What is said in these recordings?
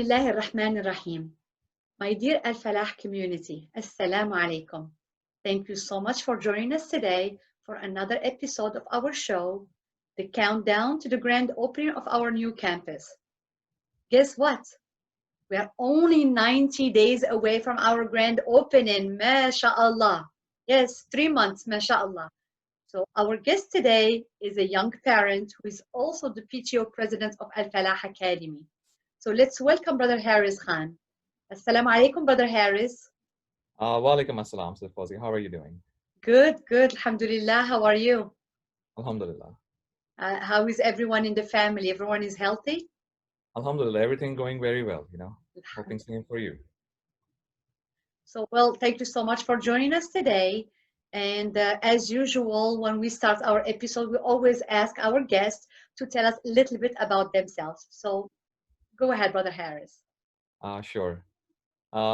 Bismillah ar-Rahman ar-Rahim. My dear Al-Falah community, Assalamu alaikum. Thank you so much for joining us today for another episode of our show, the countdown to the grand opening of our new campus. Guess what? We are only 90 days away from our grand opening, mashallah. Yes, 3 months, mashallah. So our guest today is a young parent who is also the PTO president of Al-Falah Academy. So let's welcome Brother Haris Khan. Assalamu alaikum, Brother Haris. Walaikum assalam, Sir Fawzi. How are you doing? Good, good. Alhamdulillah. How are you? Alhamdulillah. How is everyone in the family? Everyone is healthy? Alhamdulillah. Everything going very well, Hoping same for you. So, well, thank you so much for joining us today. And as usual, when we start our episode, we always ask our guests to tell us a little bit about themselves. So go ahead, Brother Haris. Sure.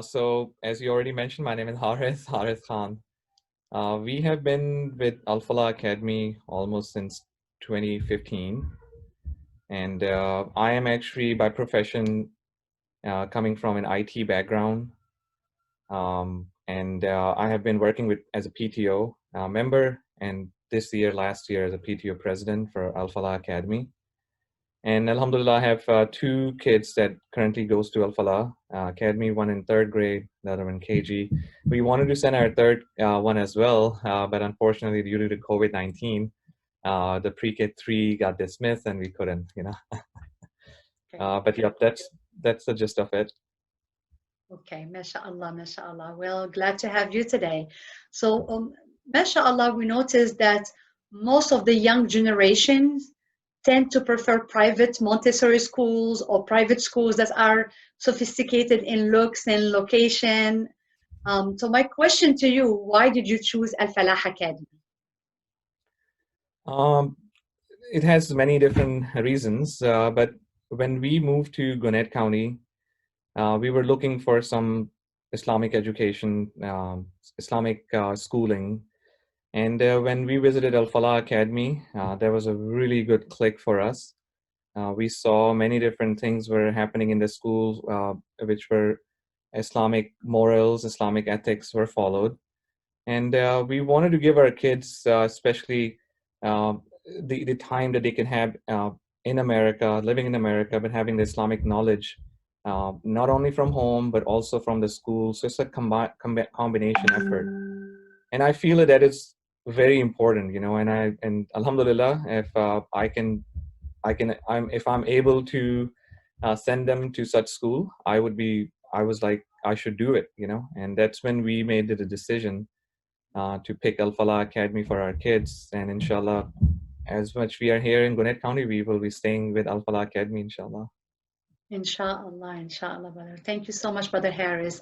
So as you already mentioned, my name is Haris Khan. We have been with Al-Falah Academy almost since 2015. And I am actually by profession coming from an IT background. And I have been working as a PTO member, and last year as a PTO president for Al-Falah Academy. And Alhamdulillah, I have 2 kids that currently goes to Al-Falah Academy, one in 3rd grade, the other in KG. We wanted to send our third one as well, but unfortunately due to COVID-19, the pre-K 3 got dismissed and we couldn't, Okay. But yep, that's the gist of it. Okay, mashallah, mashallah. Well, glad to have you today. So, mashallah, we noticed that most of the young generations tend to prefer private Montessori schools or private schools that are sophisticated in looks and location. So my question to you, why did you choose Al-Falah Academy? It has many different reasons, but when we moved to Gwinnett County, we were looking for some Islamic education, Islamic schooling. And when we visited Al-Falah Academy, there was a really good click for us. We saw many different things were happening in the school, which were Islamic morals, Islamic ethics were followed. And we wanted to give our kids, especially the time that they can have in America, living in America, but having the Islamic knowledge, not only from home, but also from the school. So it's a combination effort. And I feel that is very important, and Alhamdulillah, if if I'm able to send them to such school, I was like, I should do it, and that's when we made the decision to pick Al-Falah Academy for our kids. And inshallah, as much we are here in Gwinnett County, we will be staying with Al-Falah Academy, inshallah. Inshallah, inshallah, brother. Thank you so much, Brother Haris.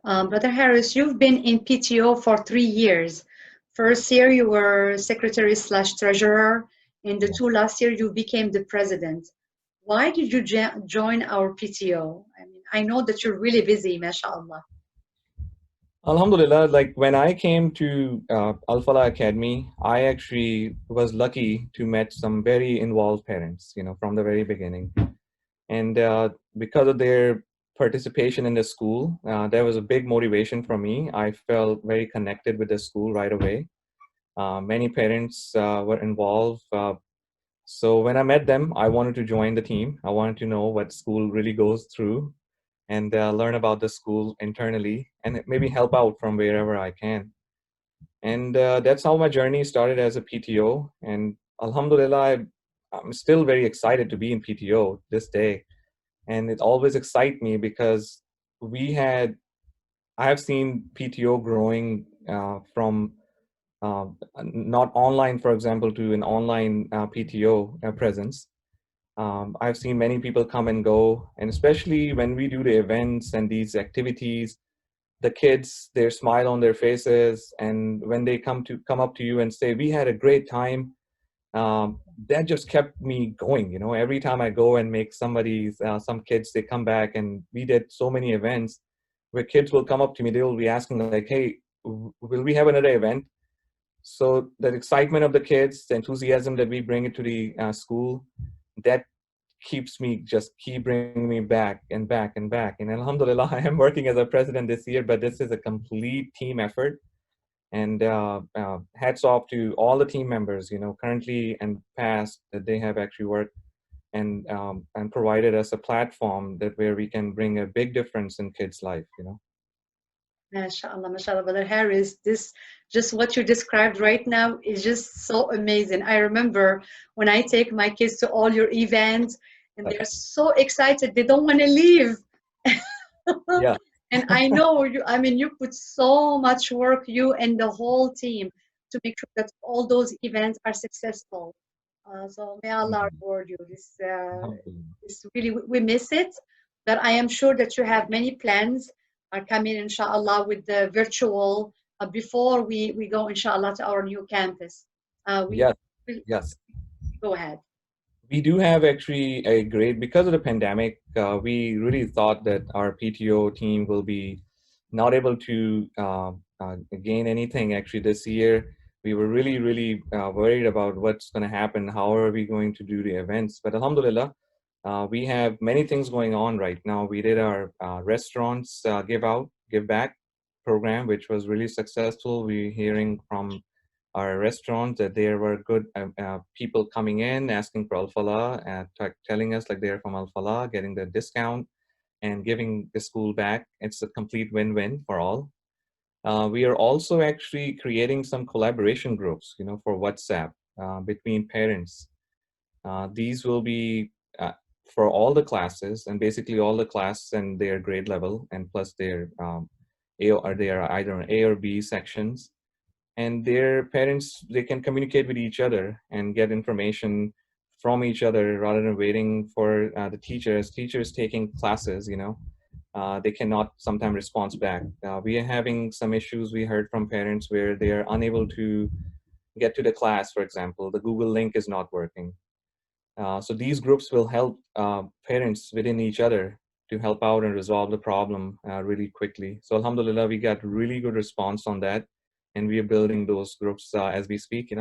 Brother Haris, you've been in PTO for 3 years. First year, you were secretary/treasurer. In the 2 last year, you became the president. Why did you join our PTO? I mean, I know that you're really busy, mashallah. Alhamdulillah, like when I came to Al-Falah Academy, I actually was lucky to meet some very involved parents, from the very beginning. And because of their participation in the school, there was a big motivation for me. I felt very connected with the school right away. Many parents were involved. So when I met them, I wanted to join the team. I wanted to know what school really goes through and learn about the school internally and maybe help out from wherever I can. And that's how my journey started as a PTO. And Alhamdulillah, I'm still very excited to be in PTO this day. And it always excites me because I have seen PTO growing from not online, for example, to an online PTO presence. I've seen many people come and go, and especially when we do the events and these activities, the kids, their smile on their faces, and when they come up to you and say, "We had a great time," that just kept me going. Every time I go and make some kids, they come back, and we did so many events where kids will come up to me, they will be asking like, "Hey, will we have another event?" So the excitement of the kids, the enthusiasm that we bring into the school, that keep bringing me back and back and back. And alhamdulillah, I am working as a president this year, but this is a complete team effort. And hats off to all the team members, currently and past, that they have actually worked and provided us a platform that where we can bring a big difference in kids' life. MashaAllah, Brother Harris, this just what you described right now is just so amazing. I remember when I take my kids to all your events and they're so excited, they don't want to leave. Yeah. And I know you, I mean, you put so much work, you and the whole team, to make sure that all those events are successful. So may Allah Mhm. reward you. Alhamdulillah. This really, we miss it, but I am sure that you have many plans are coming, inshallah, with the virtual before we go, inshallah, to our new campus. We Yes, will yes. go ahead. We do have actually a great, because of the pandemic, we really thought that our PTO team will be not able to gain anything actually this year. We were really, really worried about what's going to happen. How are we going to do the events? But alhamdulillah, we have many things going on right now. We did our restaurants give back program, which was really successful. We're hearing from our restaurants that there were good people coming in asking for Al-Falah and telling us like they're from Al-Falah, getting the discount and giving the school back. It's a complete win-win for all. We are also actually creating some collaboration groups, for WhatsApp between parents. These will be for all the classes and basically all the classes and their grade level and plus their A or they are either an A or B sections, and their parents, they can communicate with each other and get information from each other rather than waiting for the teachers taking classes. They cannot sometimes respond back. We are having some issues, we heard from parents, where they are unable to get to the class. For example, the Google link is not working. So these groups will help parents within each other to help out and resolve the problem really quickly. So alhamdulillah, we got really good response on that, and we are building those groups as we speak.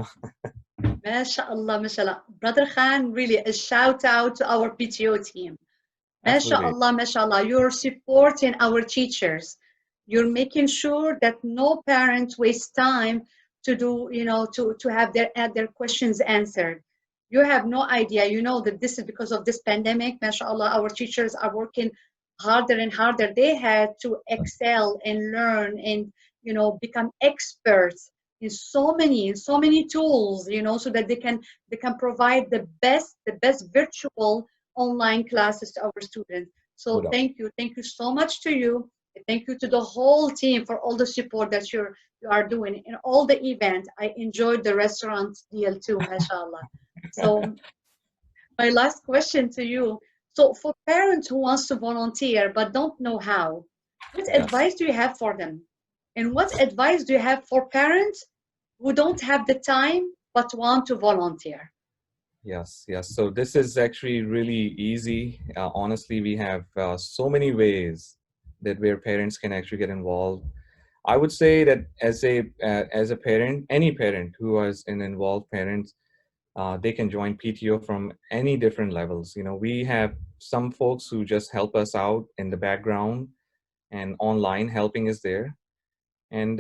MashaAllah, mashallah. Brother Khan, really a shout out to our PTO team. Absolutely. MashaAllah, mashallah. You're supporting our teachers. You're making sure that no parent wastes time to do, to have their questions answered. You have no idea. You know that this is because of this pandemic. MashaAllah, our teachers are working harder and harder. They had to excel and learn and, become experts in so many tools, so that they can provide the best virtual online classes to our students. No So doubt. thank you so much to you. Thank you to the whole team for all the support that you are doing in all the events. I enjoyed the restaurant deal too, mashallah. So my last question to you. So for parents who wants to volunteer but don't know how, what Yes. advice do you have for them? And what advice do you have for parents who don't have the time but want to volunteer? Yes, yes. So this is actually really easy. Honestly, we have so many ways that where parents can actually get involved. I would say that as a parent, any parent who is an involved parent, they can join PTO from any different levels. We have some folks who just help us out in the background and online helping is there. And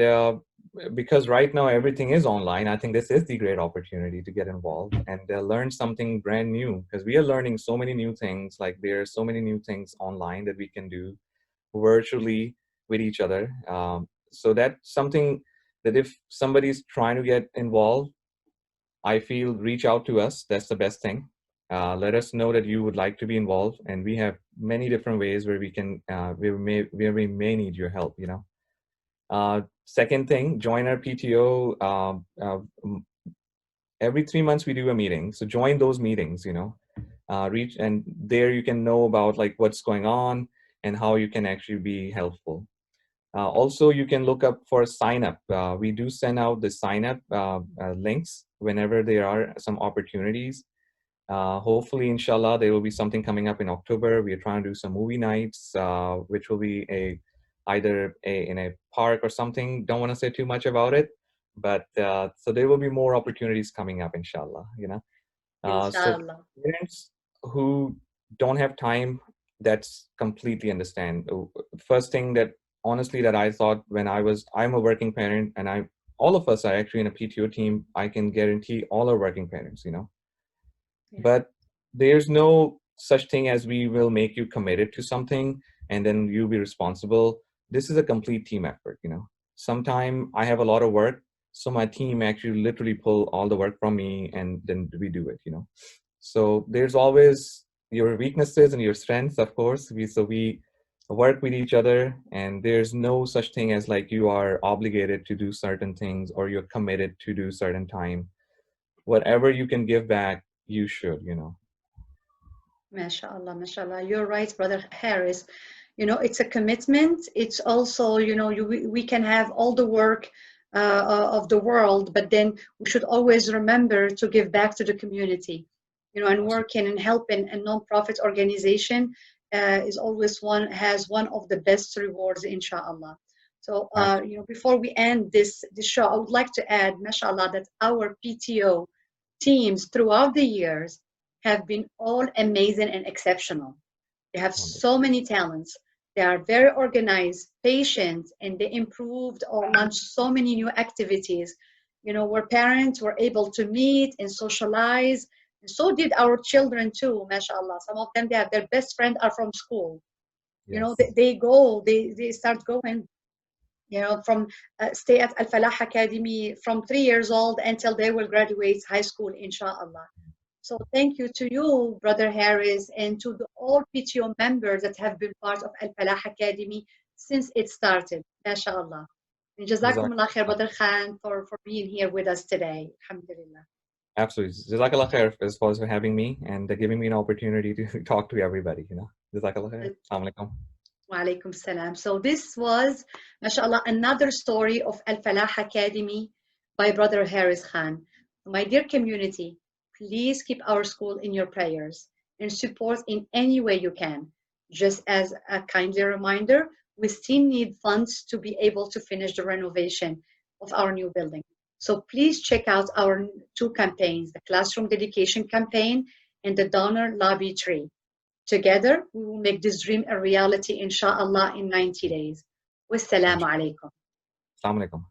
because right now everything is online, I think this is the great opportunity to get involved and learn something brand new, because we are learning so many new things. Like there are so many new things online that we can do virtually with each other. So that's something that if somebody's trying to get involved, I feel reach out to us. That's the best thing. Let us know that you would like to be involved, and we have many different ways where we can where we may need your help. Second thing, join our PTO. Every 3 months we do a meeting, so join those meetings. Reach, and there you can know about like what's going on and how you can actually be helpful. Also, you can look up for sign up. We do send out the sign up links whenever there are some opportunities. Hopefully, inshallah, there will be something coming up in October. We are trying to do some movie nights, which will be in a park or something. Don't want to say too much about it, but so there will be more opportunities coming up, inshallah. So Inshallah. parents who don't have time, that's completely understand. First thing that honestly that I thought when I'm a working parent, and all of us are actually in a PTO team, I can guarantee all are working parents, Yeah. but there's no such thing as we will make you committed to something and then you be responsible. This is a complete team effort. Sometime I have a lot of work, so my team actually literally pull all the work from me and then we do it. So there's always your weaknesses and your strengths, of course. We work with each other, and there's no such thing as like you are obligated to do certain things or you're committed to do certain time. Whatever you can give back, you should. MashaAllah, MashaAllah. You're right, Brother Harris. It's a commitment. It's also, we can have all the work of the world, but then we should always remember to give back to the community, and Absolutely. working and helping a non-profit organization is always has one of the best rewards, inshallah. So, Absolutely. before we end this show, I would like to add, mashallah, that our PTO teams throughout the years have been all amazing and exceptional. They have so many talents. They are very organized, patient, and they improved or launched so many new activities, where parents were able to meet and socialize. And so did our children too, mashallah. Some of them, they have their best friend are from school. Yes. They start going, from stay at Al-Falah Academy from 3 years old until they will graduate high school, inshallah. So thank you to you, Brother Harris, and to all PTO members that have been part of Al-Falah Academy since it started. MashaAllah. And Jazak- Jazakumullah khair, Brother Khan, for being here with us today. Alhamdulillah. Absolutely. Jazakallah khair as far as for having me and giving me an opportunity to talk to everybody. Jazakallah khair. Assalamu alaikum. Wa alaikum salam. So this was, mashallah, another story of Al-Falah Academy by Brother Harris Khan. My dear community, please keep our school in your prayers and support in any way you can. Just as a kindly reminder, we still need funds to be able to finish the renovation of our new building. So please check out our two campaigns, the Classroom Dedication Campaign and the Donor Lobby Tree. Together, we will make this dream a reality, inshallah, in 90 days. Wassalamu alaikum. Assalamu alaikum.